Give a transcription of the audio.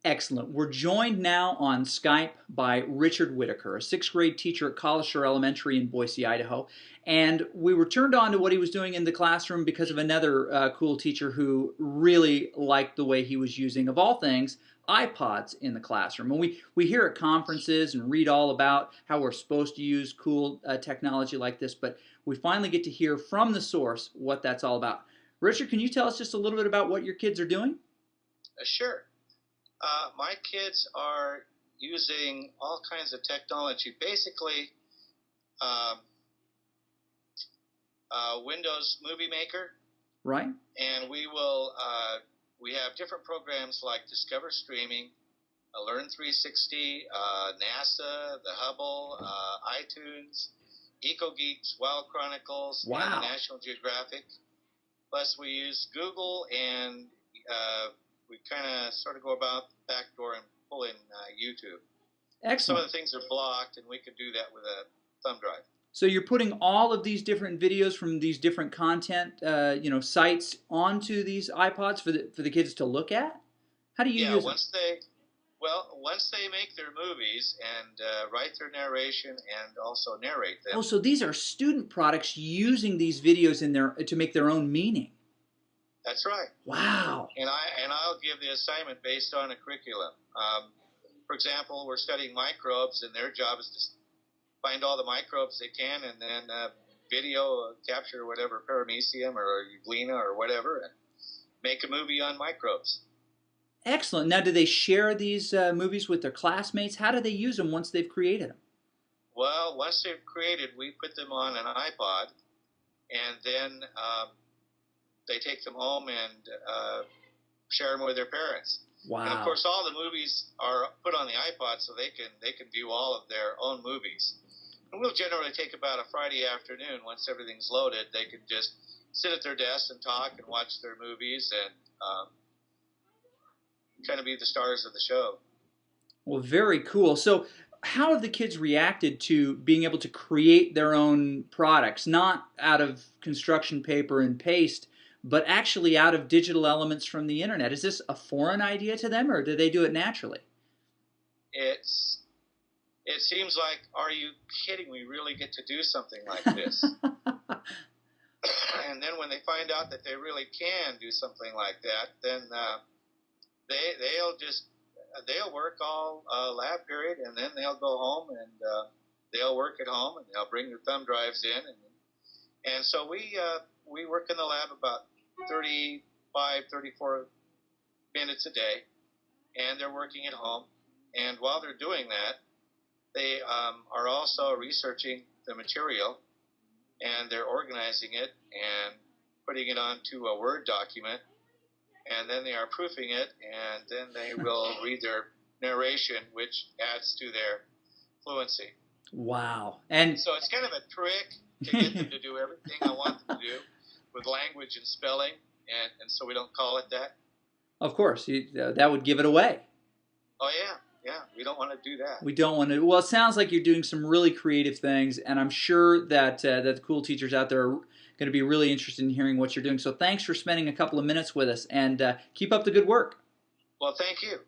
Excellent. We're joined now on Skype by Richard Wittaker, a sixth grade teacher at Collisher Elementary in Boise, Idaho. And we were turned on to what he was doing in the classroom because of another cool teacher who really liked the way he was using, of all things, iPods in the classroom. And we hear at conferences and read all about how we're supposed to use cool technology like this, but we finally get to hear from the source what that's all about. Richard, can you tell us just a little bit about what your kids are doing? Sure. My kids are using all kinds of technology, basically Windows Movie Maker. Right. And we have different programs like Discover Streaming, Learn 360, NASA, the Hubble, iTunes, EcoGeeks, Wild Chronicles, wow, and National Geographic. Plus we use Google, and we kind of sort of go about the back door and pull in YouTube. Excellent. Some of the things are blocked, and we could do that with a thumb drive. So you're putting all of these different videos from these different content, sites onto these iPods for the kids to look at. How do you use them? Once they make their movies and write their narration and also narrate them. Oh, so these are student products using these videos to make their own meaning. That's right. Wow. And I'll give the assignment based on a curriculum. For example, we're studying microbes, and their job is to find all the microbes they can, and then video capture whatever paramecium or euglena or whatever, and make a movie on microbes. Excellent. Now, do they share these movies with their classmates? How do they use them once they've created them? Well, once they've created, we put them on an iPod, and then they take them home and share them with their parents. Wow. And of course, all the movies are put on the iPod, so they can view all of their own movies. And we'll generally take about a Friday afternoon. Once everything's loaded, they can just sit at their desk and talk and watch their movies and kind of be the stars of the show. Well, very cool. So how have the kids reacted to being able to create their own products, not out of construction paper and paste, but actually out of digital elements from the internet? Is this a foreign idea to them, or do they do it naturally? It seems like, are you kidding? We really get to do something like this. And then when they find out that they really can do something like that, then they'll work all lab period, and then they'll go home and they'll work at home, and they'll bring their thumb drives in, and so we work in the lab about 34 minutes a day, and they're working at home. And while they're doing that, they are also researching the material, and they're organizing it and putting it onto a Word document, and then they are proofing it, and then they will read their narration, which adds to their fluency. Wow. And so it's kind of a trick to get them to do everything I want them to do with language and spelling, and so we don't call it that. Of course, that would give it away. Oh, yeah, we don't want to do that. We don't want to. Well, it sounds like you're doing some really creative things, and I'm sure that the cool teachers out there are going to be really interested in hearing what you're doing. So thanks for spending a couple of minutes with us, and keep up the good work. Well, thank you.